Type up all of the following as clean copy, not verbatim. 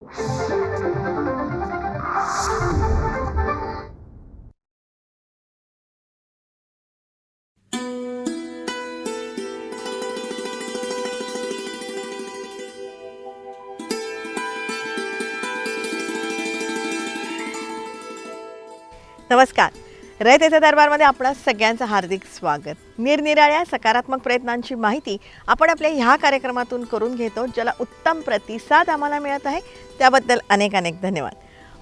नमस्कार. रयतेच्या दरबारमध्ये आपणा सगळ्यांचं हार्दिक स्वागत. निरनिराळ्या सकारात्मक प्रयत्नांची माहिती आपण आपल्या ह्या कार्यक्रमातून करून घेतो, ज्याला उत्तम प्रतिसाद आम्हाला मिळत आहे. त्याबद्दल अनेक अनेक धन्यवाद.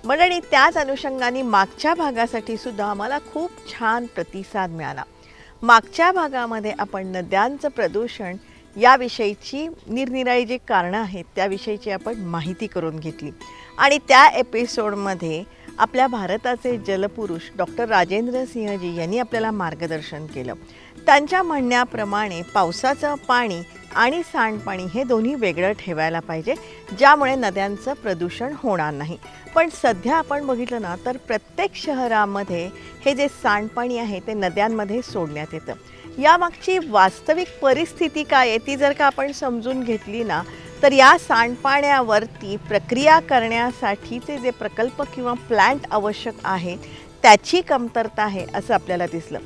मंडळी, त्याच अनुषंगाने मागच्या भागासाठी सुद्धा आम्हाला खूप छान प्रतिसाद मिळाला. मागच्या भागामध्ये आपण नद्यांचं प्रदूषण याविषयीची निरनिराळी जी कारणं आहेत त्याविषयीची आपण माहिती करून घेतली. आणि त्या एपिसोडमध्ये आपल्या भारताचे जलपुरुष डॉक्टर राजेंद्र सिंहजी यांनी आपल्याला मार्गदर्शन केलं. त्यांच्या म्हणण्याप्रमाणे पावसाचं पाणी आणि सांडपाणी हे दोन्ही वेगळं ठेवायला पाहिजे, ज्यामुळे नद्यांचं प्रदूषण होणार नाही. पण सध्या आपण बघितलं ना, तर प्रत्येक शहरामध्ये हे जे सांडपाणी आहे ते नद्यांमध्ये सोडण्यात येतं. यामागची वास्तविक परिस्थिती काय आहे ती जर का आपण समजून घेतली ना, तर या सांडपाण्यावरती प्रक्रिया करण्यासाठीचे जे प्रकल्प किंवा प्लांट आवश्यक आहेत त्याची कमतरता आहे असं आपल्याला दिसलं.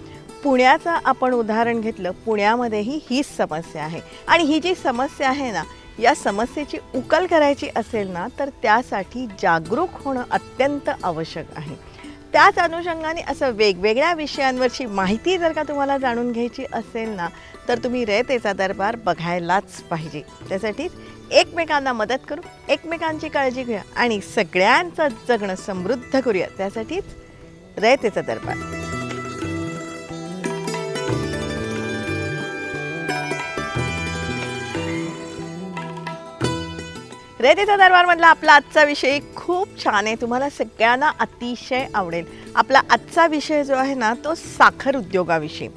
पुण्याचं आपण उदाहरण घेतलं. पुण्यामध्येही हीच समस्या आहे. आणि ही जी समस्या आहे ना, या समस्येची उकल करायची असेल ना, तर त्यासाठी जागरूक होणं अत्यंत आवश्यक आहे. त्याच अनुषंगाने असं वेगवेगळ्या विषयांवरची माहिती जर का तुम्हाला जाणून घ्यायची असेल ना, तर तुम्ही रयतेचा दरबार बघायलाच पाहिजे. त्यासाठीच एकमेकांना मदत करू, एकमेकांची काळजी घेऊया आणि सगळ्यांचं जगणं समृद्ध करूया. त्यासाठीच रयतेचा दरबार. रयतेचा दरबारमधला आपला आजचा विषय खूप छान आहे. तुम्हाला सगळ्यांना अतिशय आवडेल. आपला आजचा विषय जो आहे ना, तो साखर उद्योगाविषयी.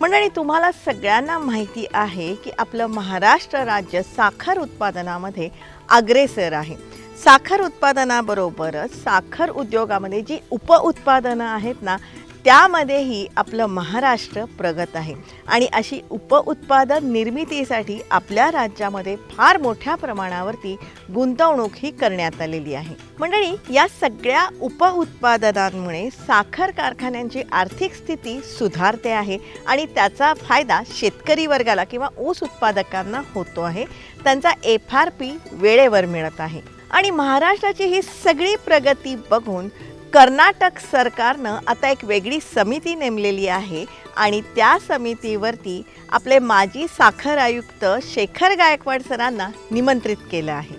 मंडळी, तुम्हाला सगळ्यांना माहिती आहे की आपलं महाराष्ट्र राज्य साखर उत्पादनामध्ये अग्रेसर आहे. साखर उत्पादनाबरोबरच साखर उद्योगामध्ये जी उपउत्पादनं आहेत ना, त्यामध्येही आपलं महाराष्ट्र प्रगत आहे. आणि अशी उपउत्पादन निर्मितीसाठी आपल्या राज्यामध्ये फार मोठ्या प्रमाणावरती गुंतवणूक ही करण्यात आलेली आहे. मंडळी, या सगळ्या उपउत्पादनांमुळे साखर कारखान्यांची आर्थिक स्थिती सुधारते आहे आणि त्याचा फायदा शेतकरी वर्गाला किंवा ऊस उत्पादकांना होतो आहे. त्यांचा FRP वेळेवर मिळत आहे. आणि महाराष्ट्राची ही सगळी प्रगती बघून कर्नाटक सरकारनं आता एक वेगळी समिती नेमलेली आहे आणि त्या समितीवरती आपले माजी साखर आयुक्त शेखर गायकवाड सरांना निमंत्रित केलं आहे.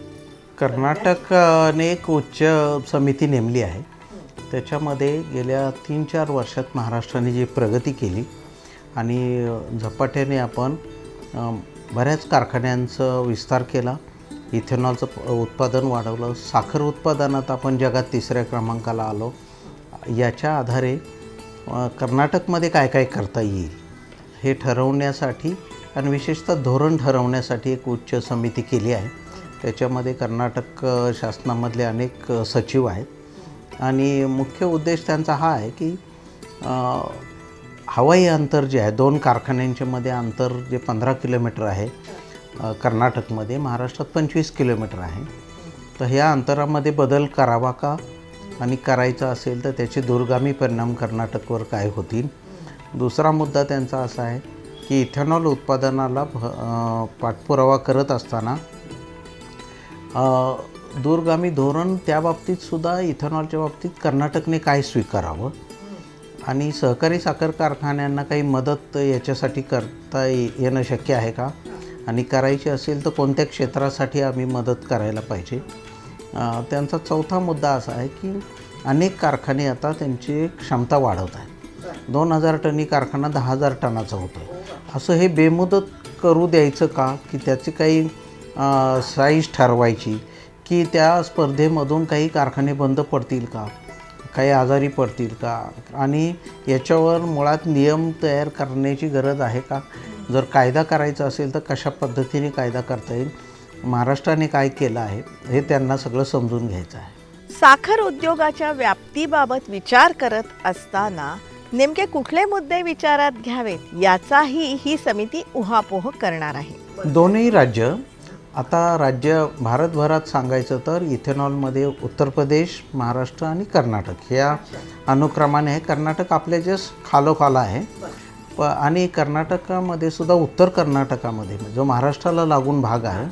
कर्नाटकने एक उच्च समिती नेमली आहे. त्याच्यामध्ये गेल्या 3-4 वर्षात महाराष्ट्राने जी प्रगती केली आणि झपाट्याने आपण बऱ्याच कारखान्यांचा विस्तार केला, इथेनॉलचं उत्पादन वाढवलं, साखर उत्पादनात आपण जगात 3ऱ्या क्रमांकाला आलो. याच्या आधारे कर्नाटकमध्ये काय काय करता येईल हे ठरवण्यासाठी आणि विशेषतः धोरण ठरवण्यासाठी एक उच्च समिती केली आहे. त्याच्यामध्ये कर्नाटक शासनामधले अनेक सचिव आहेत आणि मुख्य उद्देश त्यांचा हा आहे की हवाई अंतर जे आहे, 2 कारखान्यांच्यामध्ये अंतर जे 15 किलोमीटर आहे कर्नाटकमध्ये, महाराष्ट्रात 25 किलोमीटर आहे. तर ह्या अंतरामध्ये बदल करावा का आणि करायचा असेल तर त्याचे दूरगामी परिणाम कर्नाटकवर काय होतील. दुसरा मुद्दा त्यांचा असा आहे की इथेनॉल उत्पादनाला पाठपुरावा करत असताना दूरगामी धोरण त्या बाबतीतसुद्धा इथेनॉलच्या बाबतीत कर्नाटकने काय स्वीकारावं आणि सहकारी साखर कारखान्यांना काही मदत याच्यासाठी करता येणं शक्य आहे का आणि करायची असेल तर कोणत्या क्षेत्रासाठी आम्ही मदत करायला पाहिजे. त्यांचा चौथा मुद्दा असा आहे की अनेक कारखाने आता त्यांची क्षमता वाढवत आहेत. 2000 टनी कारखाना 10,000 टनाचा होतो. असं हे बेमुदत करू द्यायचं का, की त्याची काही साईज ठरवायची की त्या स्पर्धेमधून काही कारखाने बंद पडतील का, काही आजारी पडतील का आणि याच्यावर मुळात नियम तयार करण्याची गरज आहे का. जर कायदा करायचा असेल तर कशा पद्धतीने कायदा करता येईल, महाराष्ट्राने काय केलं आहे हे त्यांना सगळं समजून घ्यायचं आहे. साखर उद्योगाच्या व्याप्तीबाबत विचार करत असताना नेमके कुठले मुद्दे विचारात घ्यावेत याचाही ही समिती उहापोह करणार आहे. दोन्ही राज्य आता भारतभरात सांगायचं तर इथेनॉलमध्ये उत्तर प्रदेश, महाराष्ट्र आणि कर्नाटक ह्या अनुक्रमाने आहे. कर्नाटक आपल्या जस्ट खालोखाल आहे. आणि कर्नाटकामध्ये सुद्धा उत्तर कर्नाटकामध्ये जो महाराष्ट्राला लागून भाग आहे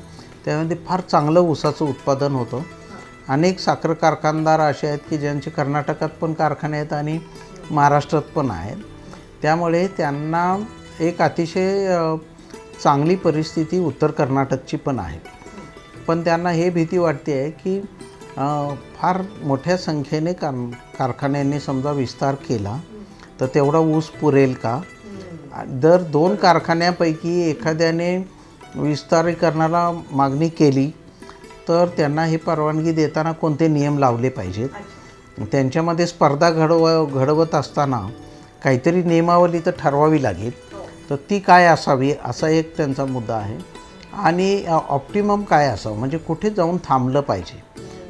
त्यामध्ये फार चांगलं ऊसाचं उत्पादन होतं. अनेक साखर कारखानदार असे आहेत की ज्यांचे कर्नाटकात पण कारखाने आहेत आणि महाराष्ट्रात पण आहेत. त्यामुळे त्यांना एक अतिशय चांगली परिस्थिती उत्तर कर्नाटकची पण आहे. पण त्यांना हे भीती वाटते आहे की फार मोठ्या संख्येने कारखान्यांनी समजा विस्तार केला तर तेवढा ऊस पुरेल का. दर 2 कारखान्यापैकी एखाद्याने विस्तारीकरणाला मागणी केली तर त्यांना ही परवानगी देताना कोणते नियम लावले पाहिजेत. त्यांच्यामध्ये स्पर्धा घडवत असताना काहीतरी नियमावली तर ठरवावी लागेल. तर ती काय असावी असा एक त्यांचा मुद्दा आहे. आणि ऑप्टिमम काय असावं म्हणजे कुठे जाऊन थांबलं पाहिजे.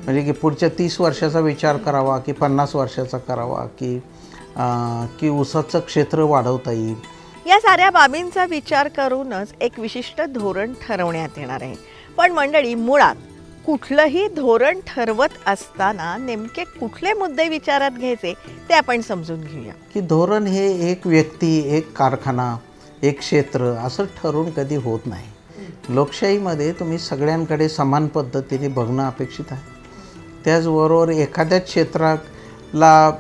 म्हणजे की पुढच्या 30 वर्षाचा विचार करावा की 50 वर्षाचा करावा की ऊसाचं क्षेत्र वाढवता येईल. या साऱ्या बाबींचा विचार करूनच एक विशिष्ट धोरण ठरवण्यात येणार आहे. पण मंडळी, मुळात कुठलंही धोरण ठरवत असताना नेमके कुठले मुद्दे विचारात घ्यायचे ते आपण समजून घेऊया. की धोरण हे एक व्यक्ती, एक कारखाना, एक क्षेत्र असं ठरवून कधी होत नाही. लोकशाहीमध्ये तुम्ही सगळ्यांकडे समान पद्धतीने बघणं अपेक्षित आहे. त्याचबरोबर एखाद्याच क्षेत्राला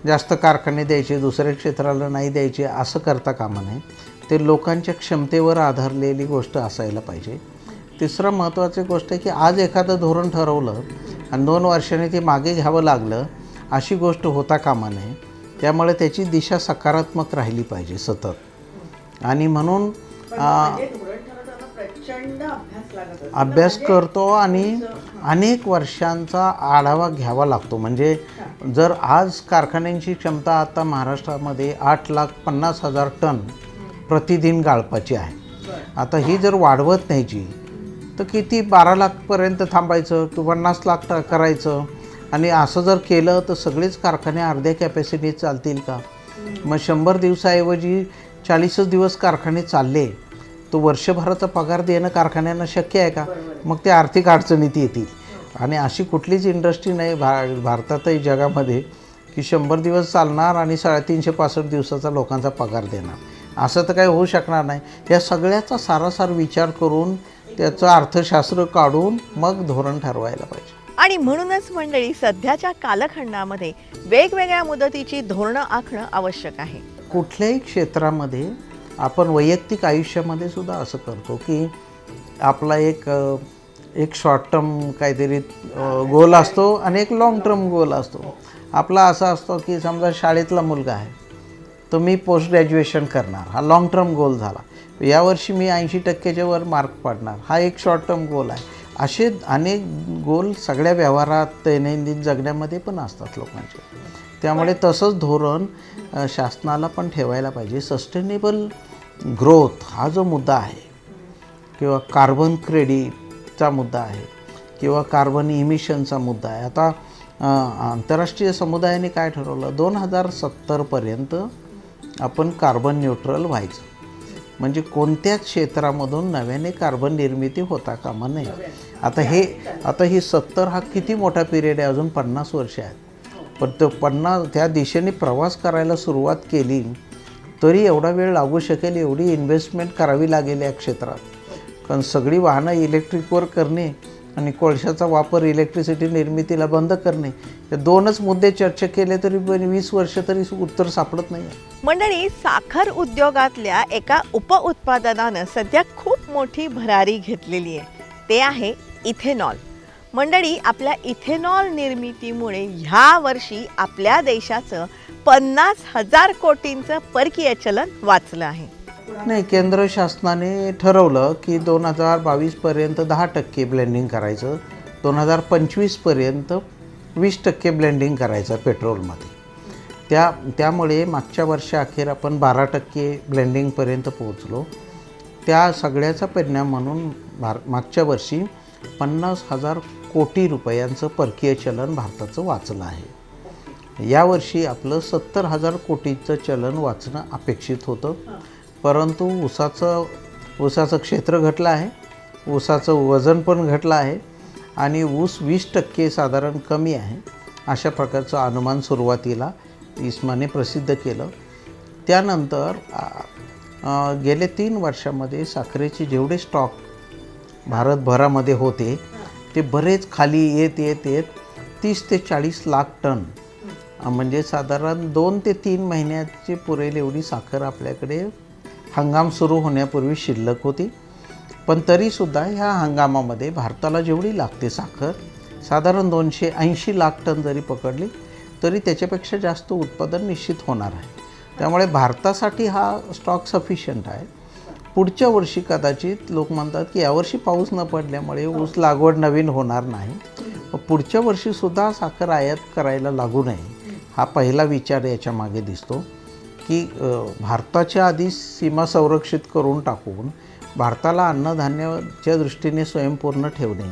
जास्त कारखाने द्यायचे, दुसऱ्या क्षेत्राला नाही द्यायचे असं करता कामा नये. ते लोकांच्या क्षमतेवर आधारलेली गोष्ट असायला पाहिजे. तिसरं महत्त्वाची गोष्ट आहे की आज एखादं धोरण ठरवलं आणि 2 वर्षांनी ते मागे घ्यावं लागलं अशी गोष्ट होता कामा नये. त्यामुळे त्याची दिशा सकारात्मक राहिली पाहिजे सतत. आणि म्हणून अभ्यास करतो आणि अनेक वर्षांचा आढावा घ्यावा लागतो. म्हणजे जर आज कारखान्यांची क्षमता आता महाराष्ट्रामध्ये 8,50,000 टन प्रतिदिन गाळपाची आहे. आता ही जर वाढवत न्यायची तर किती 12 लाखपर्यंत थांबायचं की 50 लाख करायचं. आणि असं जर केलं तर सगळेच कारखाने अर्ध्या कॅपॅसिटीत चालतील का. मग 100 दिवसाऐवजी 40 दिवस कारखाने चालले तो वर्षभराचा पगार देणं कारखान्यांना शक्य आहे का. मग ते आर्थिक अडचणीत येतील. आणि अशी कुठलीच इंडस्ट्री नाही भारतातही जगामध्ये की 100 दिवस चालणार आणि 365 दिवसाचा लोकांचा पगार देणार. असं तर काही होऊ शकणार नाही. या सगळ्याचा सारासार विचार करून त्याचं अर्थशास्त्र काढून मग धोरण ठरवायला पाहिजे. आणि म्हणूनच मंडळी, सध्याच्या कालखंडामध्ये वेगवेगळ्या मुदतीची धोरणं आखणं आवश्यक आहे. कुठल्याही क्षेत्रामध्ये आपण वैयक्तिक आयुष्यामध्ये सुद्धा असं करतो की आपला एक शॉर्ट टर्म काहीतरी गोल असतो आणि एक लाँग टर्म गोल असतो. आपला असा असतो की समजा शाळेतला मुलगा आहे तर मी पोस्ट ग्रॅज्युएशन करणार, हा लाँग टर्म गोल झाला. यावर्षी मी 80% वर मार्क पाडणार, हा एक शॉर्ट टर्म गोल आहे. असे अनेक गोल सगळ्या व्यवहारात दैनंदिन जगण्यामध्ये पण असतात लोकांचे. त्यामुळे तसंच धोरण शासनाला पण ठेवायला पाहिजे. सस्टेनेबल ग्रोथ हा जो मुद्दा आहे किंवा कार्बन क्रेडिटचा मुद्दा आहे किंवा कार्बन इमिशनचा मुद्दा आहे. आता आंतरराष्ट्रीय समुदायाने काय ठरवलं, 2070पर्यंत आपण कार्बन न्यूट्रल व्हायचं. म्हणजे कोणत्याच क्षेत्रामधून नव्याने कार्बन निर्मिती होता कामा नये. आता ही 70 हा किती मोठा पिरियड आहे, अजून 50 वर्ष आहेत. पण तो 50 त्या दिशेने प्रवास करायला सुरुवात केली तरी एवढा वेळ लागू शकेल एवढी इन्व्हेस्टमेंट करावी लागेल या क्षेत्रात. कारण सगळी वाहनं इलेक्ट्रिकवर करणे आणि कोळशाचा वापर इलेक्ट्रिसिटी निर्मितीला बंद करणे, हे 2च मुद्दे चर्चा केले तरी 20 वर्ष तरी उत्तर सापडत नाही. मंडळी, साखर उद्योगातल्या एका उपउत्पादनानं सध्या खूप मोठी भरारी घेतलेली आहे. ते आहे इथेनॉल. मंडळी, आपल्या इथेनॉल निर्मितीमुळे ह्या वर्षी आपल्या देशाचं 50,000 कोटींचं परकीय चलन वाचलं आहे. नाही, केंद्र शासनाने ठरवलं की 2022पर्यंत 10% ब्लेंडिंग करायचं, 2025पर्यंत 20% ब्लेंडिंग करायचं पेट्रोलमध्ये. त्यामुळे मागच्या वर्षाअखेर आपण 12% ब्लेंडिंगपर्यंत पोहोचलो. त्या सगळ्याचा परिणाम म्हणून मागच्या वर्षी 50,000 कोटी रुपयांचं परकीय चलन भारताचं वाचलं आहे. यावर्षी आपलं 70,000 कोटीचं चलन वाचणं अपेक्षित होतं. परंतु ऊसाचं क्षेत्र घटलं आहे ऊसाचं वजन पण घटलं आहे आणि ऊस 20% साधारण कमी आहे, अशा प्रकारचं अनुमान सुरुवातीला इस्माने प्रसिद्ध केलं. त्यानंतर गेले 3 वर्षामध्ये साखरेचे जेवढे स्टॉक भारतभरामध्ये होते ते बरेच खाली येत 30 ते 40 लाख टन, म्हणजे साधारण 2 ते 3 महिन्याची पुरेल एवढी साखर आपल्याकडे हंगाम सुरू होण्यापूर्वी शिल्लक होती. पण तरीसुद्धा ह्या हंगामामध्ये भारताला जेवढी लागते साखर, साधारण 280 लाख टन जरी पकडली तरी त्याच्यापेक्षा जास्त उत्पादन निश्चित होणार आहे. त्यामुळे भारतासाठी हा स्टॉक सफिशियंट आहे. पुढच्या वर्षी कदाचित लोक म्हणतात की यावर्षी पाऊस न पडल्यामुळे ऊस लागवड नवीन होणार नाही, पुढच्या वर्षीसुद्धा साखर आयात करायला लागू नये, हा पहिला विचार याच्या मागे दिसतो. की भारताच्या आधी सीमा संरक्षित करून टाकून भारताला अन्नधान्याच्या दृष्टीने स्वयंपूर्ण ठेवणे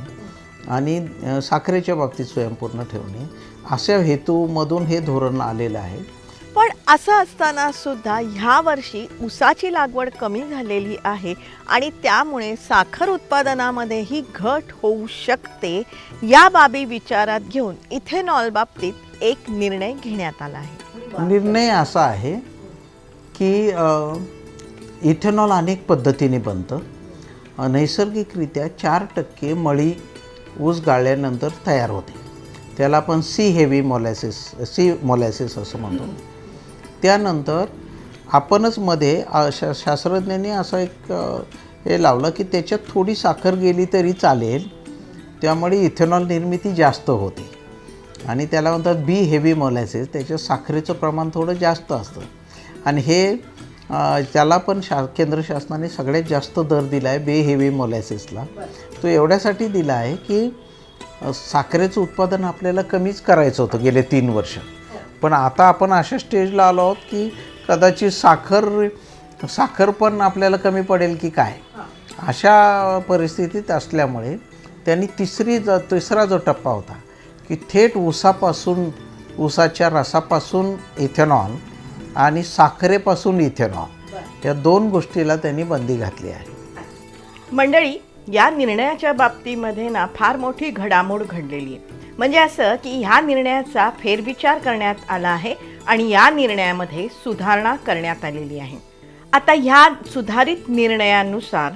आणि साखरेच्या बाबतीत स्वयंपूर्ण ठेवणे, अशा हेतूमधून हे धोरण आलेलं आहे. पण असं असताना सुद्धा ह्या वर्षी ऊसाची लागवड कमी झालेली आहे आणि त्यामुळे साखर उत्पादनामध्येही घट होऊ शकते. या बाबी विचारात घेऊन इथेनॉल बाबतीत एक निर्णय घेण्यात आला आहे. निर्णय असा आहे की इथेनॉल अनेक पद्धतीने बनतं. नैसर्गिकरित्या 4% मळी ऊस गाळल्यानंतर तयार होते, त्याला आपण सी मोलॅसिस असं म्हणतो. त्यानंतर आपणच मध्ये शास्त्रज्ञांनी असं एक हे लावलं की त्याच्यात थोडी साखर गेली तरी चालेल, त्यामुळे इथेनॉल निर्मिती जास्त होते आणि त्याला म्हणतात बी हेवी मोलॅसिस. त्याच्या साखरेचं प्रमाण थोडं जास्त असतं आणि हे त्याला पण केंद्र शासनाने सगळ्यात जास्त दर दिला आहे बे हेवी मोलॅसिसला. तो एवढ्यासाठी दिला आहे की साखरेचं उत्पादन आपल्याला कमीच करायचं होतं गेले 3 वर्ष, पण आता आपण अशा स्टेजला आलो आहोत की कदाचित साखर पण आपल्याला कमी पडेल की काय, अशा परिस्थितीत असल्यामुळे त्यांनी तिसरा जो टप्पा होता की थेट ऊसाच्या रसापासून इथेनॉल आणि साखरेपासून इथेनॉल, या 2 गोष्टीला त्यांनी बंदी घातली आहे. मंडळी, या निर्णयाच्या बाबतीमध्ये ना फार मोठी घडामोड घडलेली आहे. म्हणजे असं की ह्या निर्णयाचा फेरविचार करण्यात आला आहे आणि या निर्णयामध्ये सुधारणा करण्यात आलेली आहे. आता ह्या सुधारित निर्णयानुसार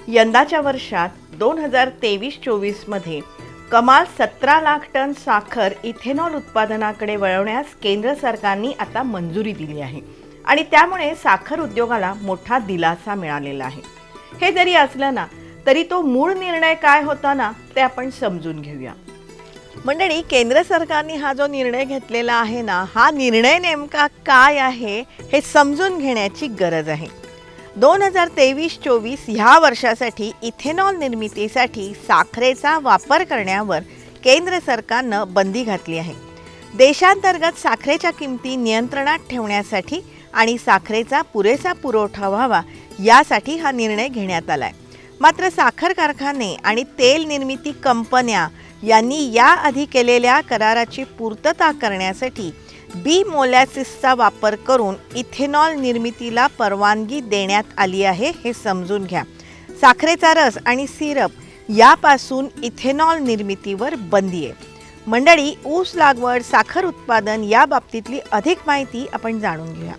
यंदाच्या वर्षात 2023-24 मध्ये कमाल 17 लाख टन साखर इथेनॉल उत्पादनाकडे वळवण्यास केंद्र सरकारने आता मंजुरी दिली आहे आणि त्यामुळे साखर उद्योगाला मोठा दिलासा मिळालेला आहे. हे जरी असलं ना तरी तो मूळ निर्णय काय होता ना ते आपण समजून घेऊया. मंडळी, केंद्र सरकारने हा जो निर्णय घेतलेला आहे ना, हा निर्णय नेमका काय आहे हे समजून घेण्याची गरज आहे. 2023-24 ह्या वर्षासाठी इथेनॉल निर्मितीसाठी साखरेचा वापर करण्यावर केंद्र सरकारनं बंदी घातली आहे. देशांतर्गत साखरेच्या किमती नियंत्रणात ठेवण्यासाठी आणि साखरेचा पुरेसा पुरवठा व्हावा यासाठी हा निर्णय घेण्यात आला आहे. मात्र साखर कारखाने आणि तेल निर्मिती कंपन्या यांनी याआधी केलेल्या कराराची पूर्तता करण्यासाठी बी मोलॅसिसचा वापर करून इथेनॉल निर्मितीला परवानगी देण्यात आली आहे, हे समजून घ्या. साखरेचा रस आणि सिरप यापासून इथेनॉल निर्मितीवर बंदी आहे. मंडळी, ऊस लागवड, साखर उत्पादन या बाबतीतली अधिक माहिती आपण जाणून घेऊया.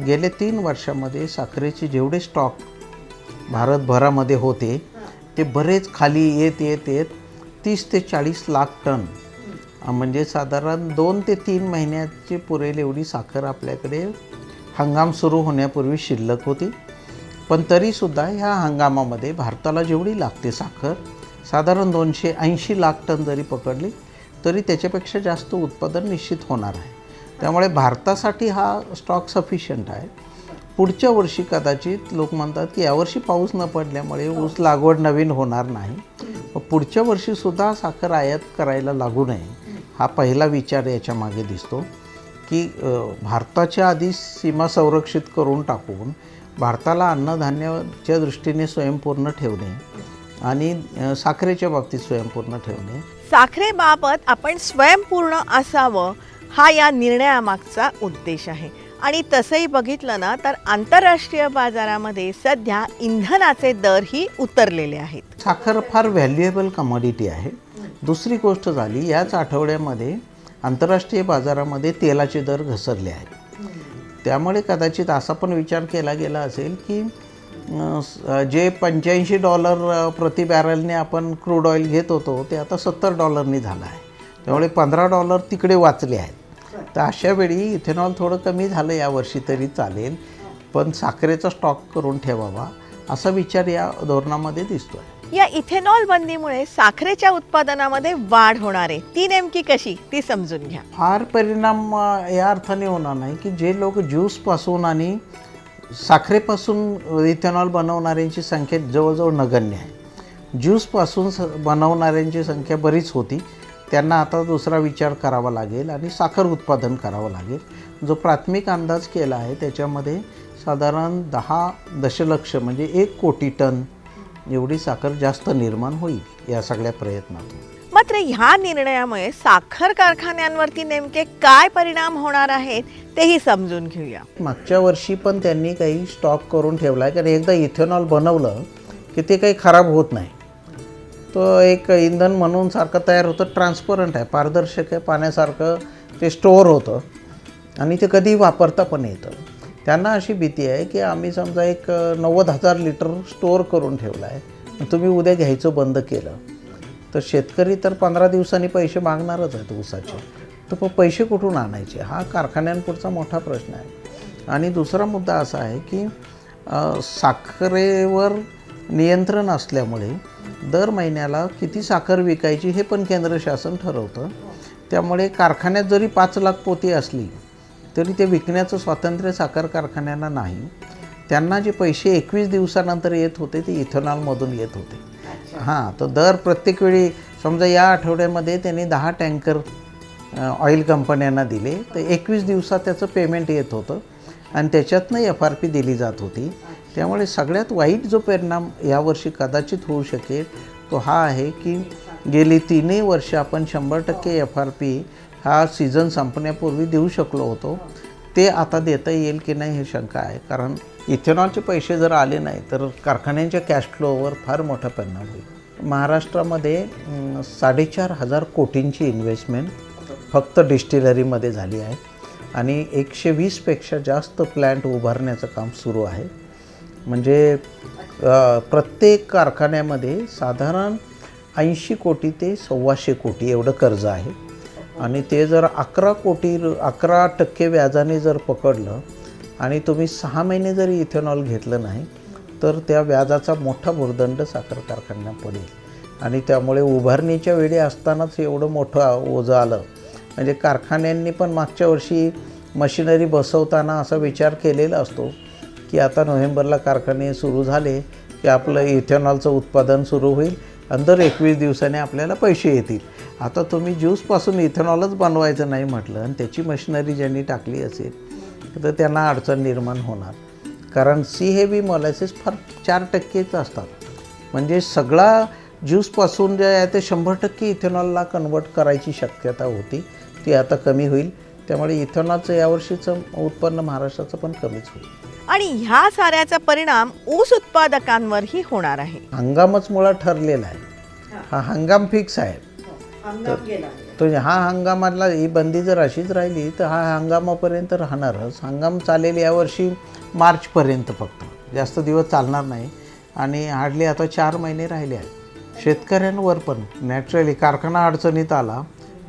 गेले 3 वर्षामध्ये साखरेचे जेवढे स्टॉक भारतभरामध्ये होते ते बरेच खाली येत 30 ते 40 लाख टन, म्हणजे साधारण 2 ते 3 महिन्याची पुरेल एवढी साखर आपल्याकडे हंगाम सुरू होण्यापूर्वी शिल्लक होती. पण तरीसुद्धा ह्या हंगामामध्ये भारताला जेवढी लागते साखर, साधारण 280 लाख टन जरी पकडली तरी त्याच्यापेक्षा जास्त उत्पादन निश्चित होणार आहे. त्यामुळे भारतासाठी हा स्टॉक सफिशियंट आहे. पुढच्या वर्षी कदाचित लोक म्हणतात की यावर्षी पाऊस न पडल्यामुळे ऊस लागवड नवीन होणार नाही, पुढच्या वर्षीसुद्धा साखर आयात करायला लागू नये, हा पहिला विचार याच्या मागे दिसतो. की भारताच्या आधी सीमा संरक्षित करून टाकून भारताला अन्नधान्याच्या दृष्टीने स्वयंपूर्ण ठेवणे आणि साखरेच्या बाबतीत स्वयंपूर्ण ठेवणे. साखरेबाबत आपण स्वयंपूर्ण असावं हा या निर्णयामागचा उद्देश आहे आणि तसंही बघितलं ना तर आंतरराष्ट्रीय बाजारामध्ये सध्या इंधनाचे दरही उतरलेले आहेत. साखर फार व्हॅल्युएबल कमॉडिटी आहे. दुसरी गोष्ट झाली, याच आठवड्यामध्ये आंतरराष्ट्रीय बाजारामध्ये तेलाचे दर घसरले आहेत. त्यामुळे कदाचित असा पण विचार केला गेला असेल की जे $85 प्रति बॅरलने आपण क्रूड ऑइल घेत होतो ते आता $70 झालं आहे. त्यामुळे $15 तिकडे वाचले आहेत. तर अशा वेळी इथेनॉल थोडं कमी झालं यावर्षी तरी चालेल, पण साखरेचा स्टॉक करून ठेवावा असा विचार या धोरणामध्ये दिसतो आहे. या इथेनॉल बंदीमुळे साखरेच्या उत्पादनामध्ये वाढ होणार आहे, ती नेमकी कशी ती समजून घ्या. फार परिणाम या अर्थाने होणार नाही की जे लोक ज्यूसपासून आणि साखरेपासून इथेनॉल बनवणाऱ्यांची संख्या जवळजवळ नगण्य आहे. ज्यूसपासून बनवणाऱ्यांची संख्या बरीच होती, त्यांना आता दुसरा विचार करावा लागेल आणि साखर उत्पादन करावं लागेल. जो प्राथमिक अंदाज केला आहे त्याच्यामध्ये साधारण 10 दशलक्ष म्हणजे 1 कोटी टन एवढी साखर जास्त निर्माण होईल या सगळ्या प्रयत्नातून. मात्र ह्या निर्णयामुळे साखर कारखान्यांवरती नेमके काय परिणाम होणार आहेत तेही समजून घेऊया. मागच्या वर्षी पण त्यांनी काही स्टॉक करून ठेवला आहे, कारण एकदा इथेनॉल बनवलं की ते काही खराब होत नाही. तो एक इंधन म्हणून सारखं तयार होतं, ट्रान्सपरंट आहे, पारदर्शक आहे, पाण्यासारखं ते स्टोअर होतं आणि ते कधीही वापरता पण येतं. त्यांना अशी भीती आहे की आम्ही समजा एक 90,000 लिटर स्टोअर करून ठेवला आहे, तुम्ही उद्या घ्यायचं बंद केलं तर शेतकरी तर 15 दिवसांनी पैसे मागणारच आहेत ऊसाचे. तर मग पैसे कुठून आणायचे हा कारखान्यांपुढचा मोठा प्रश्न आहे. आणि दुसरा मुद्दा असा आहे की साखरेवर नियंत्रण असल्यामुळे दर महिन्याला किती साखर विकायची हे पण केंद्र शासन ठरवतं. त्यामुळे कारखान्यात जरी 5 लाख पोती असली तरी ते विकण्याचं स्वातंत्र्य साखर कारखान्यांना नाही. त्यांना जे पैसे 21 दिवसानंतर येत होते ते इथेनॉलमधून येत होते. हां, तर दर प्रत्येक वेळी समजा या आठवड्यामध्ये त्यांनी 10 टँकर ऑइल कंपन्यांना दिले तर 21 दिवसात त्याचं पेमेंट येत होतं आणि त्याच्यातनं FRP दिली जात होती. त्यामुळे सगळ्यात वाईट जो परिणाम यावर्षी कदाचित होऊ शकेल तो हा आहे की गेली 3 वर्ष आपण 100% FRP हा सीझन संपण्यापूर्वी देऊ शकलो होतो, ते आता देता येईल की नाही हे शंका आहे. कारण इथेनॉलचे पैसे जर आले नाही तर कारखान्यांच्या कॅश फ्लोवर फार मोठा परिणाम होईल. महाराष्ट्रामध्ये 4,500 कोटींची इन्व्हेस्टमेंट फक्त डिस्टिलरीमध्ये झाली आहे आणि 120पेक्षा जास्त प्लॅन्ट उभारण्याचं काम सुरू आहे. म्हणजे प्रत्येक कारखान्यामध्ये साधारण 80 कोटी ते 125 कोटी एवढं कर्ज आहे आणि ते जर 11% व्याजाने जर पकडलं आणि तुम्ही 6 महिने जरी इथेनॉल घेतलं नाही तर त्या व्याजाचा मोठा भुर्दंड साखर कारखान्यांना पडेल. आणि त्यामुळे उभारणीच्या वेळी असतानाच एवढं मोठं ओझं आलं. म्हणजे कारखान्यांनी पण मागच्या वर्षी मशिनरी बसवताना असा विचार केलेला असतो की आता नोव्हेंबरला कारखाने सुरू झाले की आपलं इथेनॉलचं उत्पादन सुरू होईल आणि दर 21 दिवसाने आपल्याला पैसे येतील. आता तुम्ही ज्यूसपासून इथेनॉलच बनवायचं नाही म्हटलं आणि त्याची मशिनरी ज्यांनी टाकली असेल तर त्यांना अडचण निर्माण होणार. कारण सी हेवी मॉलॅसिस फार 4%च असतात. म्हणजे सगळा ज्यूसपासून जे आहे ते 100% इथेनॉलला कन्वर्ट करायची शक्यता होती, ती आता कमी होईल. त्यामुळे इथेनॉलचं यावर्षीचं उत्पन्न महाराष्ट्राचं पण कमीच होईल. आणि ह्या साऱ्याचा परिणाम ऊस उत्पादकांवरही होणार आहे. हंगामच मुळात ठरलेला आहे, हा हंगाम फिक्स आहे. तो हा हंगामाला ही बंदी जर अशीच राहिली तर हा हंगामापर्यंत राहणारच. हंगाम चालेल यावर्षी मार्चपर्यंत, फक्त जास्त दिवस चालणार नाही आणि हार्डली आता 4 महिने राहिले आहेत. शेतकऱ्यांवर पण नॅचरली कारखाना अडचणीत आला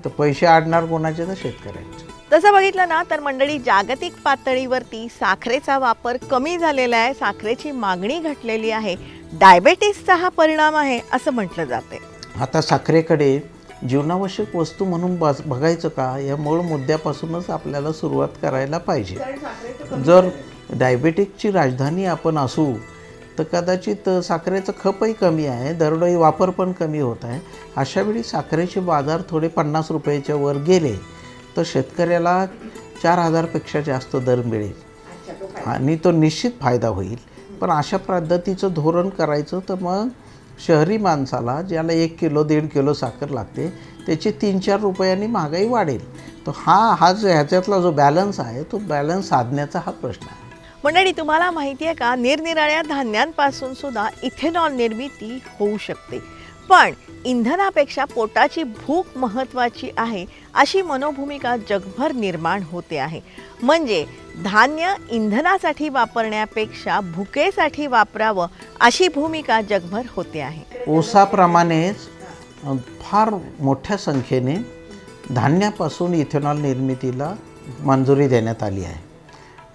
तर पैसे आडणार कोणाचे तर शेतकऱ्यांचे. तसं बघितलं ना तर मंडळी, जागतिक पातळीवरती साखरेचा वापर कमी झालेला आहे, साखरेची मागणी घटलेली आहे, डायबेटीसचा हा परिणाम आहे असं म्हटलं जाते. आता साखरेकडे जीवनावश्यक वस्तू म्हणून बघायचं का, या मूळ मुद्द्यापासूनच आपल्याला सुरुवात करायला पाहिजे. जर डायबेटिकची राजधानी आपण असू तर कदाचित साखरेचं खपही कमी आहे, दरडोई वापर पण कमी होत आहे. अशावेळी साखरेचे बाजार थोडे 50 रुपयाच्या वर गेले तर शेतकऱ्याला 4,000पेक्षा जास्त दर मिळेल आणि तो निश्चित फायदा होईल. पण अशा पद्धतीचं धोरण करायचं तर मग शहरी माणसाला ज्याला 1 किलो 1.5 किलो साखर लागते त्याची 3-4 रुपयांनी महागाई वाढेल. तर ह्याच्यातला जो बॅलन्स आहे तो बॅलन्स साधण्याचा हा प्रश्न आहे. मंडळी, तुम्हाला माहिती आहे का, निरनिराळ्या धान्यांपासून सुद्धा इथेनॉल निर्मिती होऊ शकते. पण इंधनापेक्षा पोटाची भूक महत्त्वाची आहे अशी मनोभूमिका जगभर निर्माण होते आहे. म्हणजे धान्य इंधनासाठी वापरण्यापेक्षा भुकेसाठी वापरावं अशी भूमिका जगभर होते आहे. ऊसाप्रमाणेच फार मोठ्या संख्येने धान्यापासून इथेनॉल निर्मितीला मंजुरी देण्यात आली आहे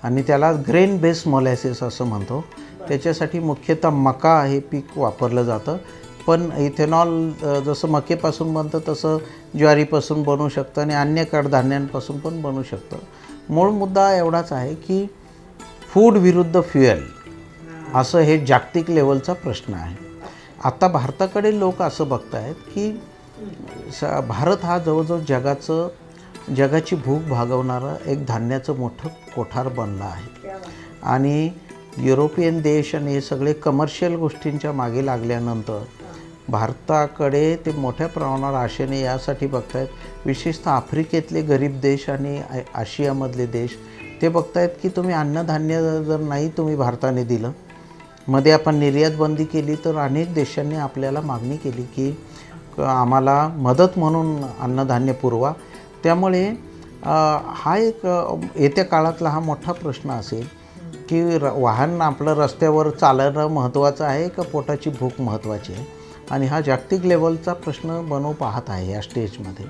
आणि त्याला ग्रेन बेस्ड मोलॅसिस असं म्हणतो. त्याच्यासाठी मुख्यतः मका हे पीक वापरलं जातं. पण इथेनॉल जसं मकेपासून बनतं तसं ज्वारीपासून बनू शकतं आणि अन्य कडधान्यांपासून पण बनू शकतं. मूळ मुद्दा एवढाच आहे की फूड विरुद्ध फ्युएल असं हे जागतिक लेवलचा प्रश्न आहे. आता भारताकडे लोक असं बघत आहेत की भारत हा जवळजवळ जगाची भूक भागवणारा एक धान्याचं मोठं कोठार बनला आहे आणि युरोपियन देश आणि हे सगळे कमर्शियल गोष्टींच्या मागे लागल्यानंतर भारताकडे ते मोठ्या प्रमाणावर आशेने यासाठी बघत आहेत. विशेषतः आफ्रिकेतले गरीब देश आणि आशियामधले देश ते बघत आहेत की तुम्ही अन्नधान्य जर नाही तुम्ही भारताने दिलं, मध्ये आपण निर्यात बंदी केली तर अनेक देशांनी आपल्याला मागणी केली की आम्हाला मदत म्हणून अन्नधान्य पुरवा. त्यामुळे हा एक येत्या काळातला हा मोठा प्रश्न असेल की वाहन आपलं रस्त्यावर चालणं महत्त्वाचं आहे का पोटाची भूक महत्त्वाची आहे. आणि हा जागतिक लेवलचा प्रश्न बनवू पाहत आहे या स्टेजमध्ये.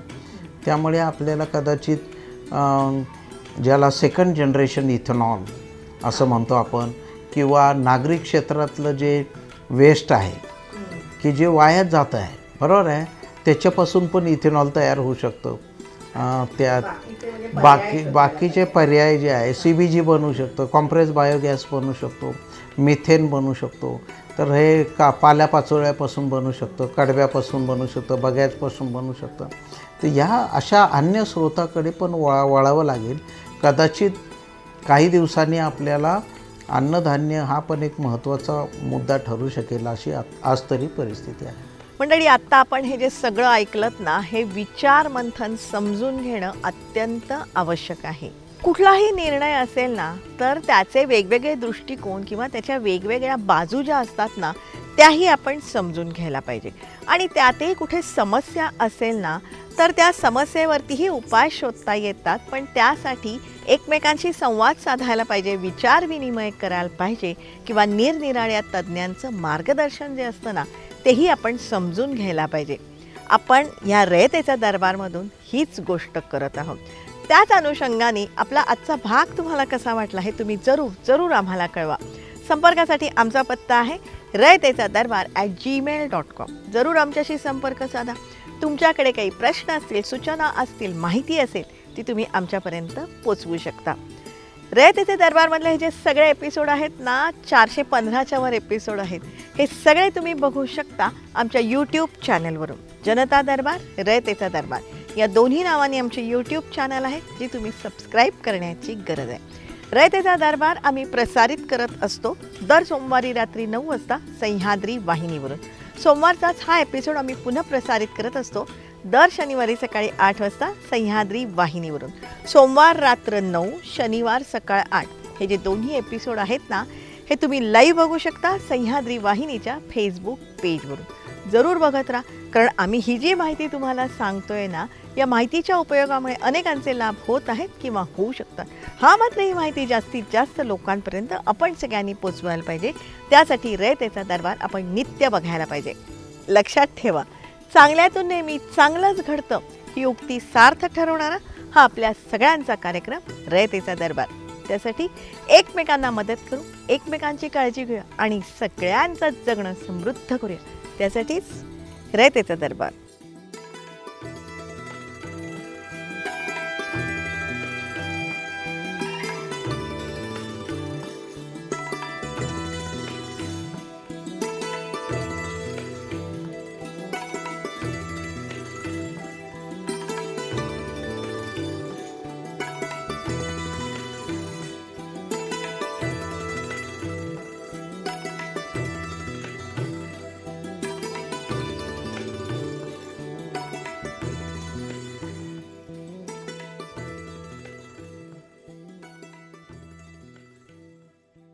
त्यामुळे आपल्याला कदाचित ज्याला सेकंड जनरेशन इथेनॉल असं म्हणतो आपण किंवा नागरिक क्षेत्रातलं जे वेस्ट आहे की जे वायात जात आहे, बरोबर आहे, त्याच्यापासून पण इथेनॉल तयार होऊ शकतं. त्यात बाकीचे पर्याय जे आहे CBG बनवू शकतो, कॉम्प्रेस बायोगॅस बनवू शकतो, मिथेन बनवू शकतो. तर हे पाल्यापाचोळ्यापासून बनवू शकतं, कडब्यापासून बनवू शकतं, बग्याचपासून बनवू शकतं. तर ह्या अशा अन्य स्रोताकडे पण वळावं लागेल. कदाचित काही दिवसांनी आपल्याला अन्नधान्य हा पण एक महत्त्वाचा मुद्दा ठरू शकेल अशी आज तरी परिस्थिती आहे. मंडळी, आत्ता आपण हे जे सगळं ऐकलत ना, हे विचार मंथन समजून घेणं अत्यंत आवश्यक आहे. कुठलाही निर्णय असेल ना तर त्याचे वेगवेगळे दृष्टिकोन किंवा त्याच्या वेगवेगळ्या बाजू ज्या असतात ना त्याही आपण समजून घ्यायला पाहिजे. आणि त्यातही कुठे समस्या असेल ना तर त्या समस्येवरतीही उपाय शोधता येतात. पण त्यासाठी एकमेकांशी संवाद साधायला पाहिजे, विचार विनिमय करायला पाहिजे किंवा निरनिराळ्या तज्ज्ञांचं मार्गदर्शन जे असतं ना तेही आपण समजून घ्यायला पाहिजे. आपण या रयतेच्या दरबारमधून हीच गोष्ट करत आहोत. त्याच अनुषंगाने आपला आजचा भाग तुम्हाला कसा वाटला हे तुम्ही जरूर आम्हाला कळवा. संपर्कासाठी आमचा पत्ता आहे रयतेचा दरबार@gmail.com. जरूर आमच्याशी संपर्क साधा. तुमच्याकडे काही प्रश्न असतील, सूचना असतील, माहिती असेल ती तुम्ही आमच्यापर्यंत पोचवू शकता. रयतेचे दरबारमधले हे जे सगळे एपिसोड आहेत ना, 415च्या वर एपिसोड आहेत, हे सगळे तुम्ही बघू शकता आमच्या यूट्यूब चॅनलवरून. जनता दरबार, रयतेचा दरबार या दोन्ही नावाने आमचे यूट्यूब चॅनल आहे जी तुम्ही सबस्क्राईब करण्याची गरज आहे. रयतेचा दरबार आम्ही प्रसारित करत असतो दर सोमवारी रात्री 9 वाजता सह्याद्री वाहिनीवरून. सोमवारचाच हा एपिसोड आम्ही पुन्हा प्रसारित करत असतो दर शनिवारी सकाळी 8 वाजता सह्याद्री वाहिनीवरून. सोमवार रात्र 9, शनिवार सकाळ 8 हे जे दोन्ही एपिसोड आहेत ना हे तुम्ही लाईव्ह बघू शकता सह्याद्री वाहिनीच्या फेसबुक पेजवरून. जरूर बघत राहा, कारण आम्ही ही जी माहिती तुम्हाला सांगतोय ना या माहितीच्या उपयोगामुळे अनेकांचे लाभ होत आहेत किंवा होऊ शकतात. मात्र ही माहिती जास्तीत जास्त लोकांपर्यंत आपण सगळ्यांनी पोचवायला पाहिजे. त्यासाठी रयतेचा दरबार आपण नित्य बघायला पाहिजे. लक्षात ठेवा, चांगल्यातून नेहमी चांगलंच घडतं ही उक्ती सार्थ ठरवणारा हा आपल्या सगळ्यांचा कार्यक्रम रयतेचा दरबार. त्यासाठी एकमेकांना मदत करू, एकमेकांची काळजी घेऊया आणि सगळ्यांचं जगणं समृद्ध करूया. त्यासाठीच रयतेचा दरबार.